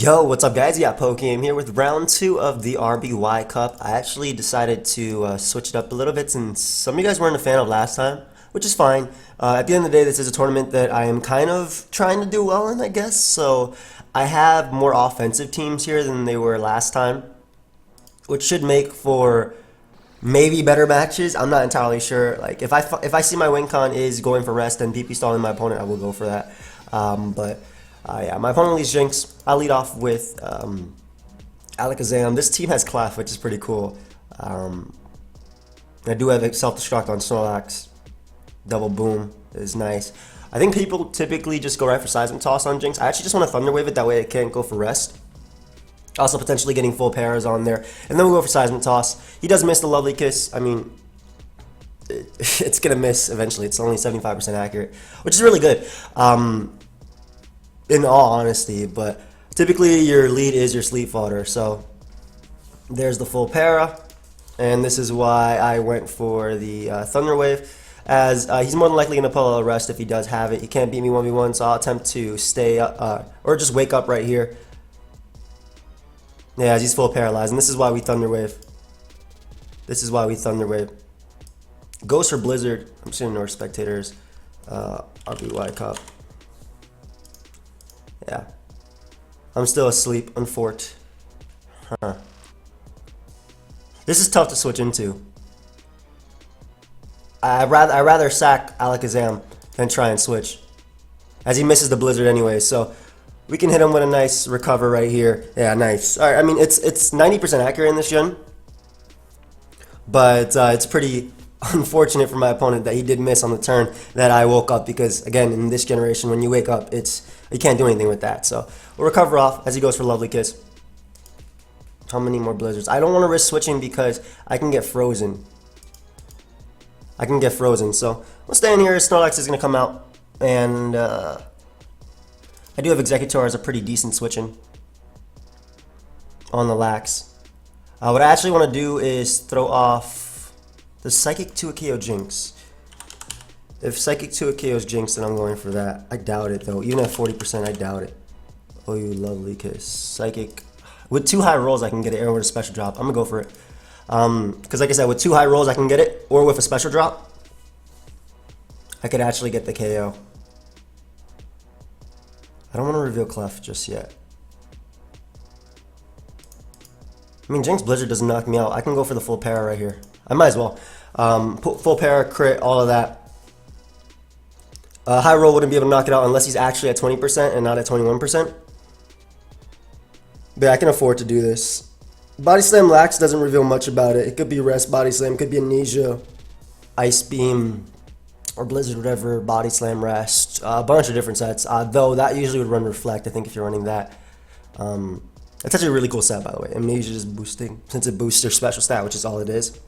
Yo, what's up guys? Yeah, Pokey. I'm here with round 2 of the RBY Cup. I actually decided to switch it up a little bit since some of you guys weren't a fan of last time, which is fine. At the end of the day, this is a tournament that I am kind of trying to do well in, I guess. So I have more offensive teams here than they were last time, which should make for maybe better matches. I'm not entirely sure. Like if I see my win con is going for rest and PP stalling my opponent, I will go for that. Yeah, my opponent leads Jinx. I lead off with Alakazam. This team has Clef, which is pretty cool. I do have Self-Destruct on Snorlax. Double Boom is nice. I think people typically just go right for Seismic Toss on Jinx. I actually just want to Thunder Wave it, that way it can't go for rest. Also potentially getting full paras on there. And then we'll go for Seismic Toss. He does miss the Lovely Kiss. I mean, it's going to miss eventually. It's only 75% accurate, which is really good. In all honesty, but typically your lead is your sleep fodder. So there's the full para, and this is why I went for the Thunder Wave, as he's more than likely going to pull a rest if he does have it. He can't beat me 1v1, so I'll attempt to stay up, or just wake up right here. Yeah, as he's full paralyzed, and this is why we Thunder Wave. This is why we Thunder Wave. Ghost or Blizzard. I'm just going to ignore spectators. RBY Cup. Yeah. I'm still asleep, unfort. Huh. This is tough to switch into. I'd rather sack Alakazam than try and switch, as he misses the Blizzard anyway. So we can hit him with a nice recover right here. Yeah, nice. All right. I mean, it's 90% accurate in this gen, but it's pretty unfortunate for my opponent that he did miss on the turn that I woke up, because again, in this generation, when you wake up, you can't do anything with that. So we'll recover off as he goes for Lovely Kiss. How many more Blizzards? I don't want to risk switching because I can get frozen. So we'll stay in here. Snorlax is going to come out, and I do have Executor as a pretty decent switching on the Lax. What I actually want to do is throw off the Psychic to a KO Jinx. If Psychic to a KO's Jinx, then I'm going for that. I doubt it though. Even at 40%, I doubt it. Oh, you Lovely Kiss. Psychic. With 2 high rolls, I can get it, or with a special drop. I'm going to go for it. Because like I said, with 2 high rolls, I can get it, or with a special drop, I could actually get the KO. I don't want to reveal Clef just yet. I mean, Jinx Blizzard doesn't knock me out. I can go for the full para right here. I might as well. Full para, crit, all of that. High roll wouldn't be able to knock it out unless he's actually at 20% and not at 21%. But I can afford to do this. Body Slam Lax doesn't reveal much about it. It could be Rest Body Slam, could be Amnesia, Ice Beam, or Blizzard, whatever, Body Slam Rest. A bunch of different sets, though that usually would run Reflect, I think, if you're running that. It's actually a really cool set, by the way. Amnesia is boosting, since it boosts your special stat, which is all it is.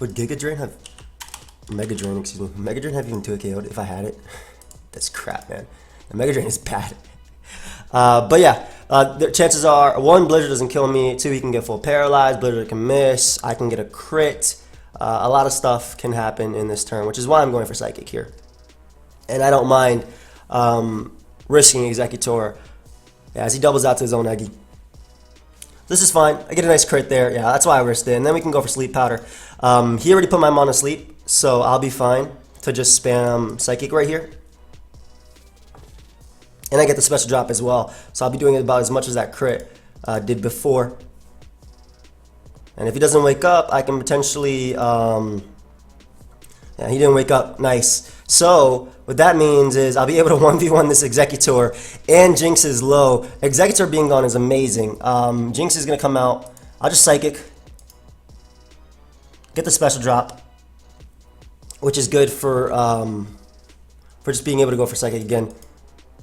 Would Giga Drain have... Mega Drain, excuse me. Mega Drain have even 2 KO'd if I had it? That's crap, man. The Mega Drain is bad. But yeah, the chances are, 1, Blizzard doesn't kill me. 2, he can get full paralyzed. Blizzard can miss. I can get a crit. A lot of stuff can happen in this turn, which is why I'm going for Psychic here. And I don't mind risking Executor, yeah, as he doubles out to his own Eggy. This is fine. I get a nice crit there. Yeah, that's why I risked it. And then we can go for Sleep Powder. He already put my Mono Sleep, so I'll be fine to just spam Psychic right here. And I get the special drop as well. So I'll be doing about as much as that crit did before. And if he doesn't wake up, I can potentially... yeah, he didn't wake up. Nice. So what that means is I'll be able to 1v1 this Executor, and Jinx is low. Executor being gone is amazing. Jinx is going to come out. I'll just Psychic. Get the special drop, which is good for just being able to go for Psychic again.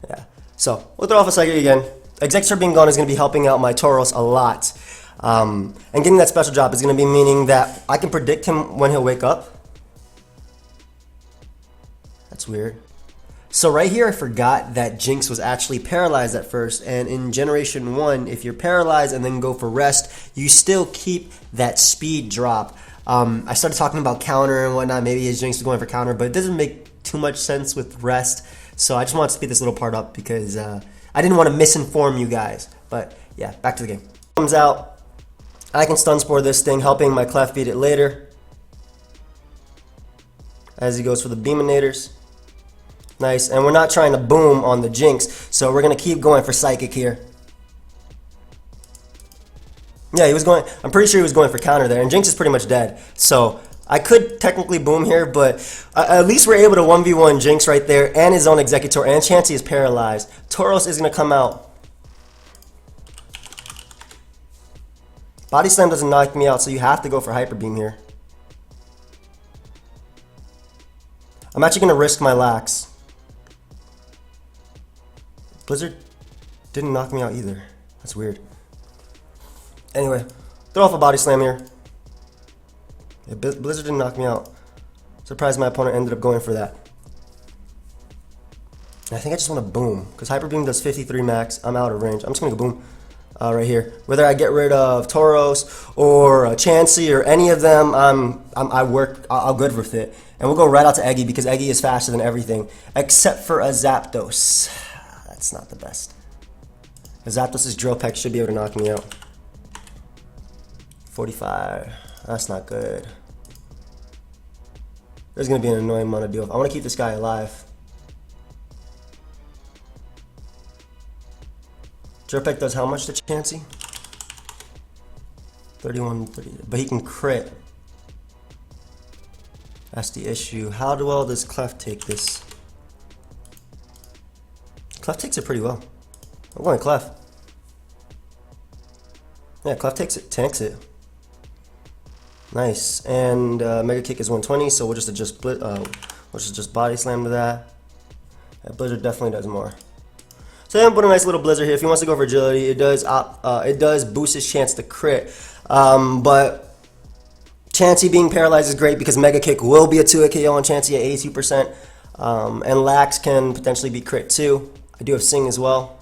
Yeah. So we'll throw off a Psychic again. Executor being gone is going to be helping out my Tauros a lot. And getting that special drop is going to be meaning that I can predict him when he'll wake up. That's weird. So right here I forgot that Jinx was actually paralyzed at first, and in Generation 1, if you're paralyzed and then go for rest, you still keep that speed drop. I started talking about counter and whatnot, maybe his Jinx was going for counter, but it doesn't make too much sense with rest, So I just wanted to speed this little part up because I didn't want to misinform you guys. But yeah, back to the game. Comes out. I can stun spore this thing, helping my Clef beat it later. As he goes for the Beaminators. Nice, and we're not trying to boom on the Jinx, so we're going to keep going for Psychic here. Yeah, he was going, I'm pretty sure he was going for counter there, and Jinx is pretty much dead. So I could technically boom here, but at least we're able to 1v1 Jinx right there, and his own Exeggutor, and Chansey is paralyzed. Tauros is going to come out. Body Slam doesn't knock me out, so you have to go for Hyper Beam here. I'm actually going to risk my Lax. Blizzard didn't knock me out either. That's weird. Anyway, throw off a Body Slam here. Yeah, Blizzard didn't knock me out. Surprised my opponent ended up going for that. I think I just want to boom, because Hyper Beam does 53 max. I'm out of range. I'm just going to go boom right here. Whether I get rid of Tauros or Chansey or any of them, I'll good with it. And we'll go right out to Eggy because Eggy is faster than everything, except for a Zapdos. That's not the best. A Zapdos' Drill Peck should be able to knock me out. 45. That's not good. There's going to be an annoying amount to deal with. I want to keep this guy alive. Drill Peck does how much to Chansey? 31, 30. But he can crit. That's the issue. How well does Clef take this? Clef takes it pretty well. I'm going Clef. Yeah, Clef takes it, tanks it. Nice. And Mega Kick is 120, so we'll just adjust Body Slam to that. Blizzard definitely does more. So I'm putting a nice little Blizzard here. If he wants to go for agility, it does boost his chance to crit. But Chansey being paralyzed is great because Mega Kick will be a 2-hit KO on Chansey at 82%. And Lax can potentially be crit too. I do have Sing as well.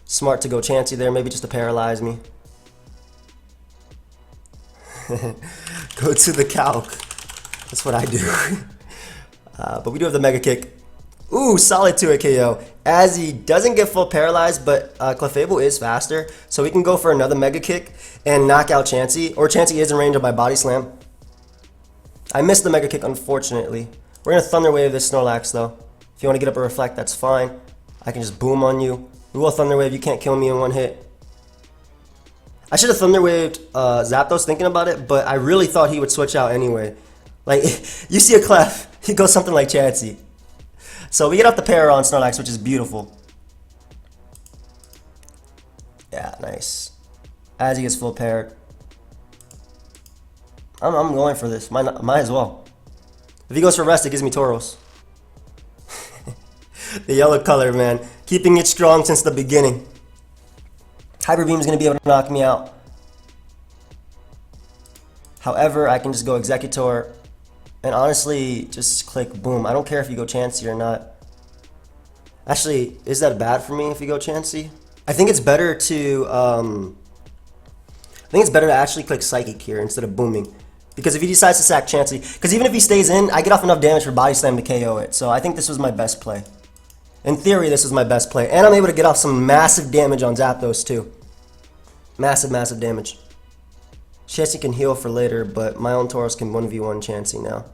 Smart to go Chansey there, maybe just to paralyze me. Go to the calc. That's what I do. But we do have the Mega Kick. Ooh, solid 2-hit KO. As he doesn't get full paralyzed, but Clefable is faster, so we can go for another Mega Kick and knock out Chansey. Or Chansey is in range of my Body Slam. I missed the Mega Kick, unfortunately. We're going to Thunder Wave this Snorlax, though. If you want to get up a Reflect, that's fine. I can just boom on you. We will Thunder Wave. You can't kill me in one hit. I should have Thunder Waved Zapdos thinking about it, but I really thought he would switch out anyway. Like, you see a Clef, he goes something like Chansey. So we get off the para on Snorlax, which is beautiful. Yeah, nice. As he gets full paired. I'm going for this. Might as well. If he goes for rest, it gives me Tauros. The yellow color, man. Keeping it strong since the beginning. Hyper Beam is going to be able to knock me out. However, I can just go Exeggutor. And honestly, just click boom. I don't care if you go Chansey or not. Actually, is that bad for me if you go Chansey? I think it's better to actually click Psychic here instead of booming. Because if he decides to sack Chansey, because even if he stays in, I get off enough damage for Body Slam to KO it. So I think this was my best play. In theory, this was my best play. And I'm able to get off some massive damage on Zapdos too. Massive, massive damage. Chansey can heal for later, but my own Tauros can 1v1 Chansey now.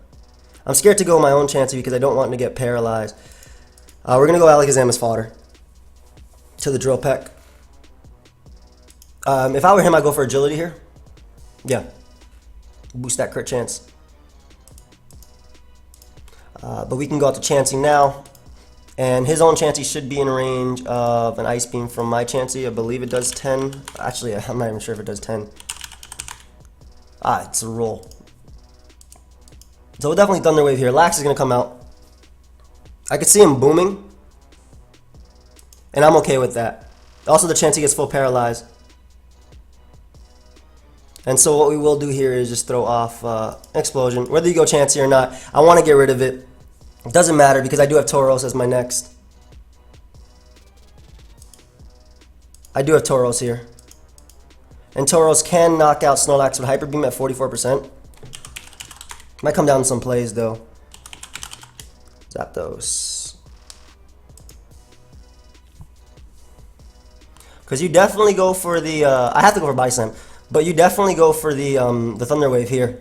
I'm scared to go my own Chansey because I don't want him to get paralyzed. We're going to go Alakazam as fodder. To the Drill Peck. If I were him, I'd go for agility here. Yeah. Boost that crit chance. But we can go out to Chansey now. And his own Chansey should be in range of an Ice Beam from my Chansey. I believe it does 10. Actually, I'm not even sure if it does 10. It's a roll. So we'll definitely Thunder Wave here. Lax is going to come out. I could see him booming. And I'm okay with that. Also, the Chansey gets full paralyzed. And so what we will do here is just throw off Explosion. Whether you go Chansey or not, I want to get rid of it. It doesn't matter because I do have Tauros as my next. I do have Tauros here. And Tauros can knock out Snorlax with Hyper Beam at 44%. Might come down to some plays though. Zapdos. Because you definitely go for the, I have to go for Body Slam, but you definitely go for the Thunder Wave here.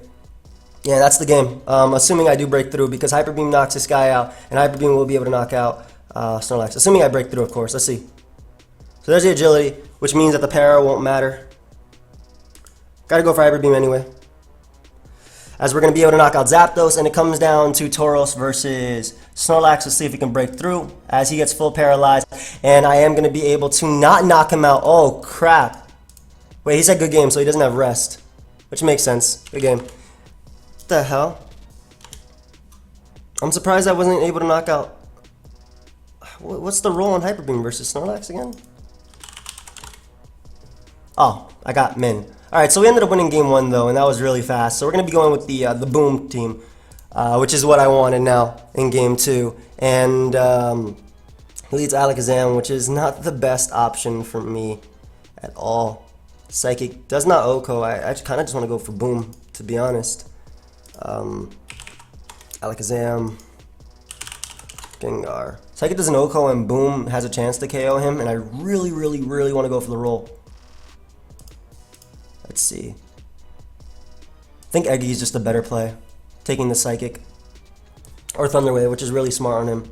Yeah, that's the game. Assuming I do break through, because Hyper Beam knocks this guy out, and Hyper Beam will be able to knock out Snorlax. Assuming I break through, of course. Let's see. So there's the agility, which means that the para won't matter. Gotta go for Hyper Beam anyway, as we're going to be able to knock out Zapdos, and it comes down to Tauros versus Snorlax. Let's see if he can break through as he gets full paralyzed, and I am going to be able to not knock him out. Oh, crap. Wait, he said good game, so he doesn't have rest, which makes sense. Good game. What the hell? I'm surprised I wasn't able to knock out... What's the roll on Hyper Beam versus Snorlax again? Oh, I got Min. Alright, so we ended up winning game 1 though, and that was really fast. So we're going to be going with the Boom team, which is what I wanted now in game 2. And he leads Alakazam, which is not the best option for me at all. Psychic does not OHKO. I kind of just want to go for Boom, to be honest. Alakazam, Gengar. Psychic does an OHKO and Boom has a chance to KO him, and I really, really, really want to go for the roll. Let's see. I think Eggy is just a better play, taking the Psychic or Thunder Wave, which is really smart on him.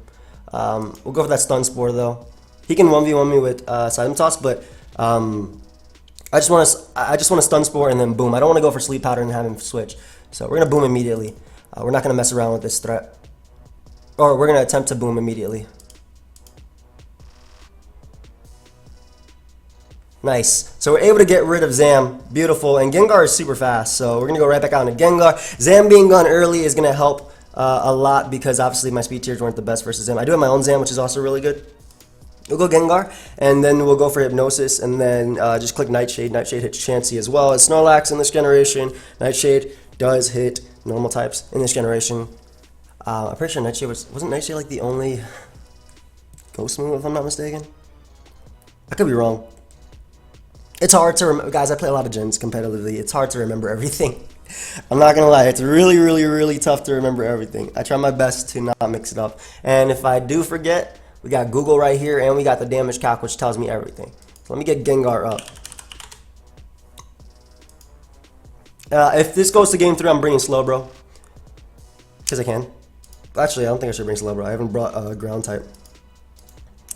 We'll go for that Stun Spore though. He can 1v1 me with Silent Toss, but I just want to Stun Spore and then Boom. I don't want to go for Sleep Powder and have him switch. So we're gonna Boom immediately. We're not gonna mess around with this threat, or we're gonna attempt to Boom immediately. Nice. So we're able to get rid of Zam. Beautiful. And Gengar is super fast. So we're going to go right back out into Gengar. Zam being gone early is going to help a lot, because obviously my speed tiers weren't the best versus Zam. I do have my own Zam, which is also really good. We'll go Gengar, and then we'll go for Hypnosis, and then just click Nightshade. Nightshade hits Chansey as well as Snorlax in this generation. Nightshade does hit normal types in this generation. I'm pretty sure Nightshade wasn't Nightshade like the only ghost move, if I'm not mistaken? I could be wrong. It's hard to remember, guys. I play a lot of gens competitively. It's hard to remember everything. I'm not gonna lie. It's really, really, really tough to remember everything. I try my best to not mix it up. And if I do forget, we got Google right here, and we got the damage calc, which tells me everything. So let me get Gengar up. If this goes to game 3, I'm bringing Slowbro, because I can. Actually, I don't think I should bring Slowbro. I haven't brought Ground type.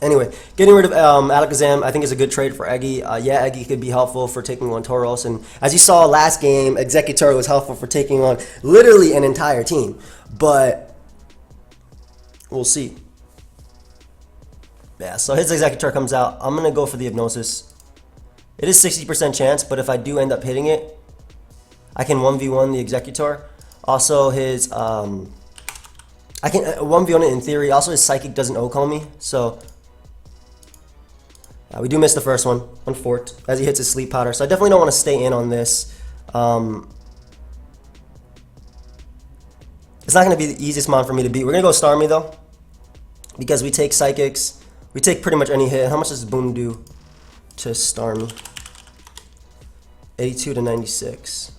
Anyway, getting rid of Alakazam, I think is a good trade for Eggy. Yeah, Eggy could be helpful for taking on Tauros, and as you saw last game, Exeggutor was helpful for taking on literally an entire team. But we'll see. Yeah, so his Exeggutor comes out. I'm gonna go for the Hypnosis. It is 60% chance, but if I do end up hitting it, I can 1v1 the Exeggutor. Also, his I can 1v1 it in theory. Also, his Psychic doesn't OHKO me, so. We do miss the first one, unforked, as he hits his Sleep Powder. So I definitely don't want to stay in on this. It's not going to be the easiest mon for me to beat. We're going to go Starmie, though, because we take Psychics. We take pretty much any hit. How much does Boom do to Starmie? 82 to 96.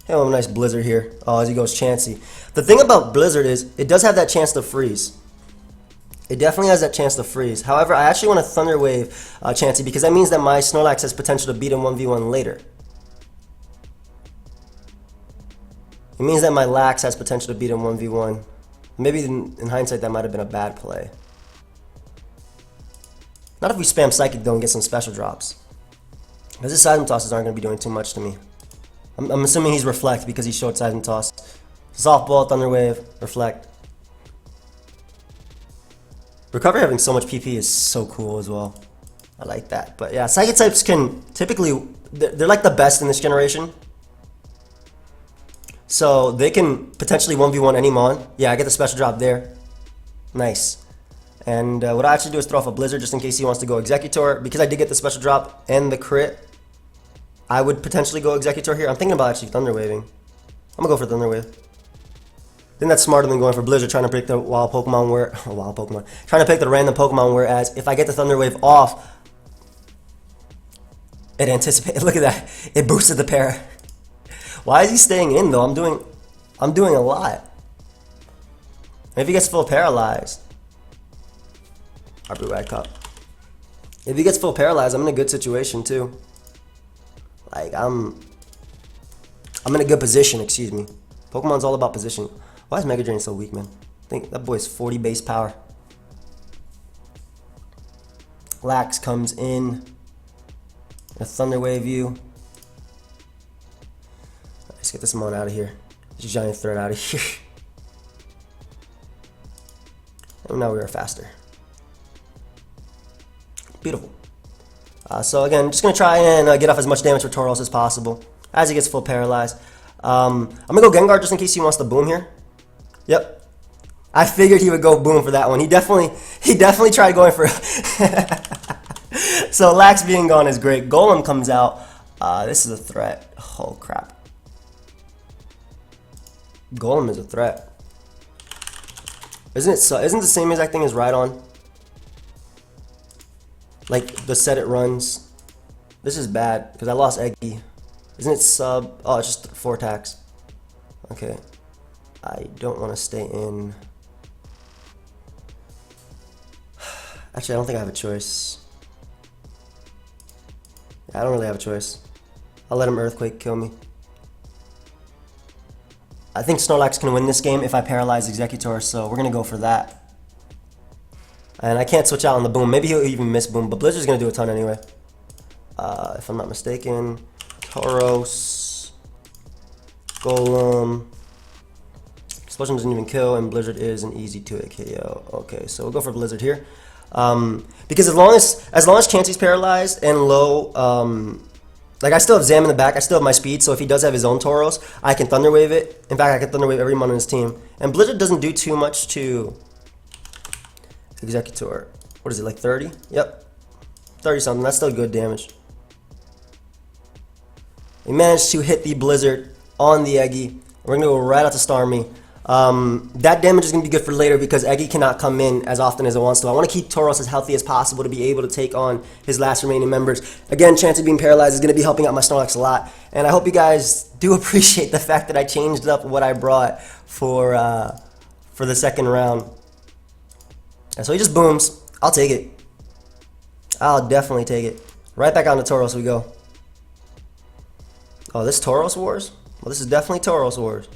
Hey, a nice Blizzard here. Oh, as he goes Chansey. The thing about Blizzard is it does have that chance to freeze. It definitely has that chance to freeze. However, I actually want to Thunder Wave Chansey, because that means that my Snorlax has potential to beat him 1v1 later. It means that my Lax has potential to beat him 1v1. Maybe in hindsight that might have been a bad play. Not if we spam Psychic though and get some special drops. Because his Seismic Tosses aren't going to be doing too much to me. I'm assuming he's Reflect because he showed Seismic Toss. Softball, Thunder Wave, Reflect. Recovery having so much PP is so cool as well. I like that. But yeah, Psychic types can typically, they're like the best in this generation. So they can potentially 1v1 any mon. Yeah, I get the special drop there. Nice. And what I actually do is throw off a Blizzard just in case he wants to go Exeggutor. Because I did get the special drop and the crit, I would potentially go Exeggutor here. I'm thinking about actually Thunder Waving. I'm going to go for Thunder Wave. I think that's smarter than going for Blizzard, trying to pick the wild Pokemon where... wild Pokemon. Trying to pick the random Pokemon, whereas if I get the Thunder Wave off, it anticipates... Look at that. It boosted the para. Why is he staying in, though? I'm doing a lot. If he gets full paralyzed... Our Blue Rad Cup. If he gets full paralyzed, I'm in a good situation too. Like I'm in a good position, excuse me. Pokemon's all about position. Why is Mega Drain so weak, man? I think that boy's 40 base power. Lax comes in. A Thunder Wave you. Let's get this Mon out of here. This giant threat out of here. And now we are faster. Beautiful. So again, just gonna try and get off as much damage for Tauros as possible as he gets full paralyzed. I'm gonna go Gengar just in case he wants to boom here. Yep. I figured he would go boom for that one. He definitely tried going for So Lax being gone is great. Golem comes out. This is a threat. Oh crap. Golem is a threat. Isn't the same exact thing as Rhydon? Like the set it runs. This is bad because I lost Eggy. Isn't it sub? Oh, it's just 4 attacks. Okay. I don't want to stay in. Actually, I don't think I have a choice. Yeah, I don't really have a choice. I'll let him Earthquake kill me. I think Snorlax can win this game if I paralyze Exeggutor, so we're going to go for that. And I can't switch out on the boom. Maybe he'll even miss boom, but Blizzard's going to do a ton anyway. If I'm not mistaken. Tauros. Golem. Explosion doesn't even kill, and Blizzard is an easy 2-hit KO. Okay, so we'll go for Blizzard here. Because as long as Chansey's paralyzed and low, like I still have Zam in the back, I still have my speed, so if he does have his own Tauros, I can Thunder Wave it. In fact, I can Thunder Wave every Mon on his team. And Blizzard doesn't do too much to Exeggutor. What is it, like 30? Yep. 30 something, that's still good damage. We managed to hit the Blizzard on the Eggy. We're gonna go right out to Starmie. That damage is going to be good for later because Eggy cannot come in as often as it wants to. I want to keep Tauros as healthy as possible to be able to take on his last remaining members. Again, Chansey being paralyzed is going to be helping out my Snorlax a lot. And I hope you guys do appreciate the fact that I changed up what I brought for the second round. And so he just booms. I'll take it. I'll definitely take it. Right back on to Tauros we go. Oh, this Tauros Wars? Well, this is definitely Tauros Wars.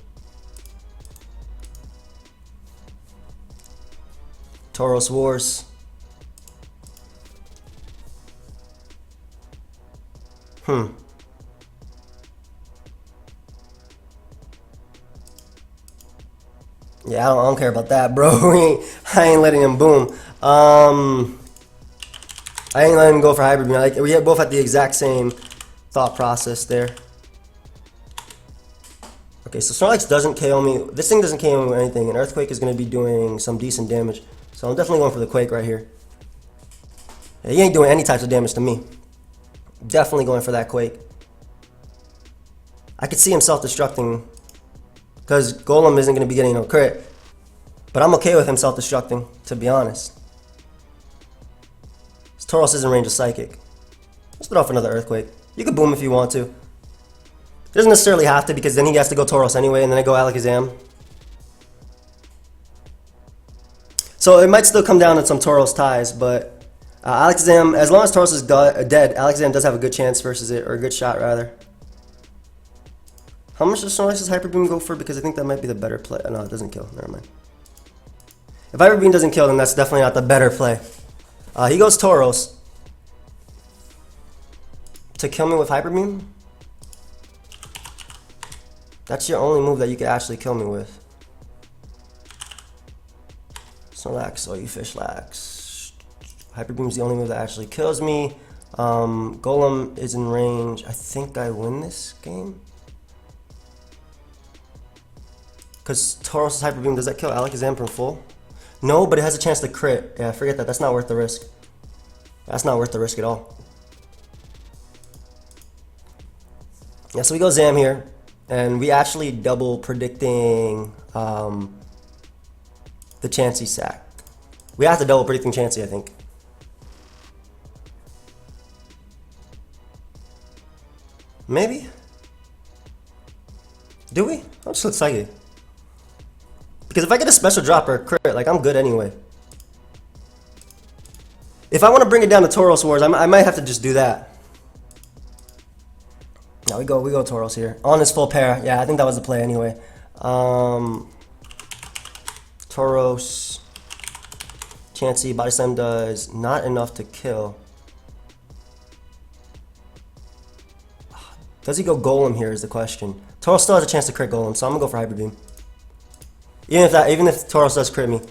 Tauros Wars. Yeah, I don't care about that, bro. I ain't letting him boom. I ain't letting him go for Hybrid Beam. Like, we both had the exact same thought process there. Okay, so Snorlax doesn't KO me. This thing doesn't KO me with anything, and Earthquake is going to be doing some decent damage. So I'm definitely going for the Quake right here. Yeah, he ain't doing any types of damage to me. Definitely going for that Quake. I could see him self-destructing because Golem isn't going to be getting no crit. But I'm okay with him self-destructing, to be honest. This Tauros is in range of Psychic. Let's put off another Earthquake. You could boom if you want to. It doesn't necessarily have to because then he has to go Tauros anyway and then I go Alakazam. So it might still come down to some Tauros ties, but Alakazam, as long as Tauros is dead, Alakazam does have a good chance versus it, or a good shot rather. How much does Snorlax's Hyper Beam go for? Because I think that might be the better play. No, it doesn't kill. Never mind. If Hyper Beam doesn't kill, then that's definitely not the better play. He goes Tauros. To kill me with Hyper Beam? That's your only move that you could actually kill me with. Snorlax, oh you Fishlax. Hyper Beam's the only move that actually kills me. Golem is in range. I think I win this game. Because Tauros' Hyper Beam, does that kill Alakazam from full? No, but it has a chance to crit. Yeah, forget that. That's not worth the risk. That's not worth the risk at all. Yeah, so we go Zam here. And we actually double predicting the Chansey sack. We have to double predicting Chansey, I think. Maybe? Do we? I'm just excited. Because if I get a special drop or a crit, like I'm good anyway. If I want to bring it down to Tauros Wars, I might have to just do that. No, we go Tauros here. On this full pair. Yeah, I think that was the play anyway. Tauros. Chansey, Body Slam does not enough to kill. Does he go Golem here is the question. Tauros still has a chance to crit Golem, so I'm gonna go for Hyper Beam. Even if Tauros does crit me.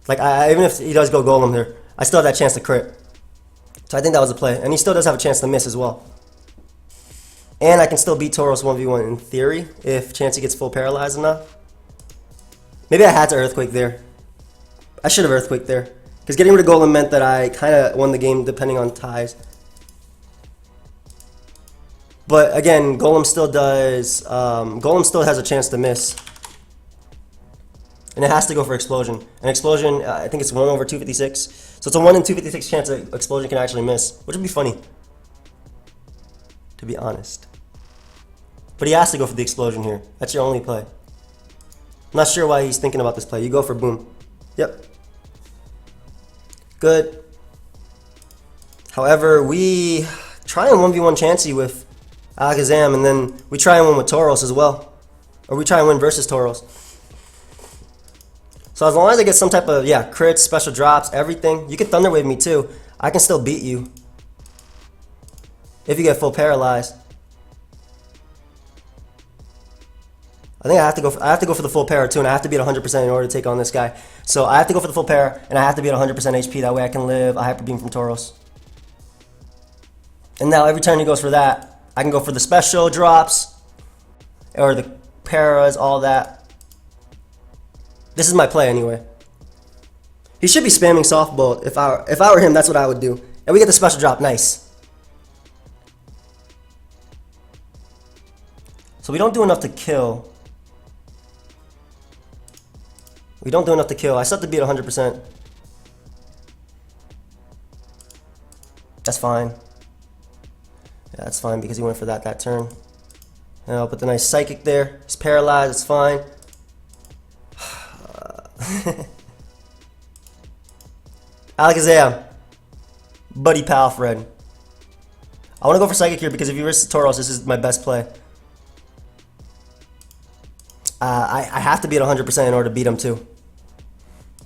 Like, even if he does go Golem here, I still have that chance to crit. So I think that was a play. And he still does have a chance to miss as well. And I can still beat Tauros 1v1 in theory if Chansey gets full paralyzed enough. Maybe I had to Earthquake there. I should have Earthquake there. Because getting rid of Golem meant that I kind of won the game depending on ties. But again, Golem still does... Golem still has a chance to miss. And it has to go for Explosion. And Explosion, I think it's 1 over 256. So it's a 1 in 256 chance that Explosion can actually miss. Which would be funny. To be honest. But he has to go for the Explosion here. That's your only play. I'm not sure why he's thinking about this play. You go for Boom. Yep. Good. However, we try and 1v1 Chansey with Alakazam, and then we try and win with Tauros as well. Or we try and win versus Tauros. So as long as I get some type of, crits, special drops, everything. You can Thunder Wave me too. I can still beat you. If you get full paralyzed. I think I have to go for the full para too, and I have to be at 100% in order to take on this guy. So I have to go for the full para, and I have to be at 100% HP. That way I can live a Hyper Beam from Tauros. And now every turn he goes for that, I can go for the special drops, or the paras, all that. This is my play anyway. He should be spamming Softball. If I were him, that's what I would do. And we get the special drop. Nice. So we don't do enough to kill. We don't do enough to kill. I still have to be at 100%. That's fine. Yeah, that's fine because he went for that turn. And I'll put the nice Psychic there. He's paralyzed. It's fine. Alakazam. Buddy pal Fred. I want to go for Psychic here because if he risks Tauros, this is my best play. I have to be at 100% in order to beat him too.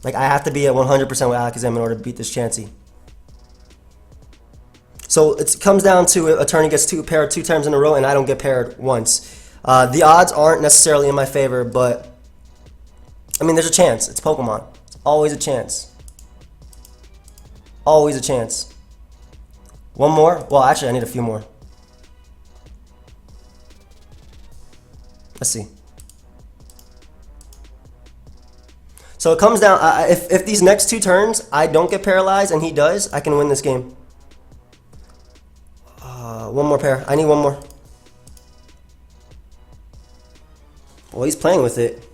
Like, I have to be at 100% with Alakazam in order to beat this Chansey. So it comes down to a turn he gets paired 2 times in a row and I don't get paired once. The odds aren't necessarily in my favor, but I mean, there's a chance. It's Pokemon. It's always a chance. Always a chance. One more? Well, actually, I need a few more. Let's see. So it comes down, if these next 2 turns I don't get paralyzed and he does, I can win this game. One more pair. I need one more. Well, he's playing with it.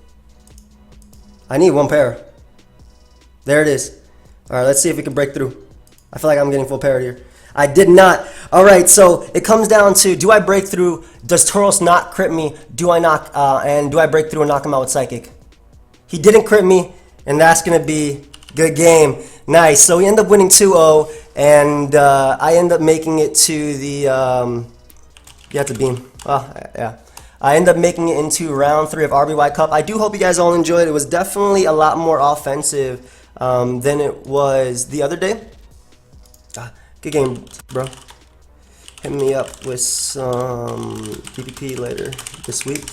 I need 1 pair. There it is. Alright, let's see if we can break through. I feel like I'm getting full parity here. I did not. Alright, so it comes down to, do I break through? Does Tauros not crit me? Do I knock, and do I break through and knock him out with Psychic? He didn't crit me, and that's going to be good game. Nice. So we end up winning 2-0, and I end up making it to the, you have to beam. Oh, yeah. I end up making it into round 3 of RBY Cup. I do hope you guys all enjoyed. It was definitely a lot more offensive than it was the other day. Good game, bro. Hit me up with some PvP later this week.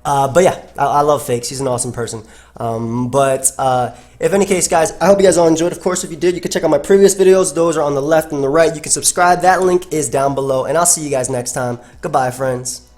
But yeah, I love Fakes. He's an awesome person. If any case, guys, I hope you guys all enjoyed. Of course, if you did, you can check out my previous videos. Those are on the left and the right. You can subscribe. That link is down below. And I'll see you guys next time. Goodbye, friends.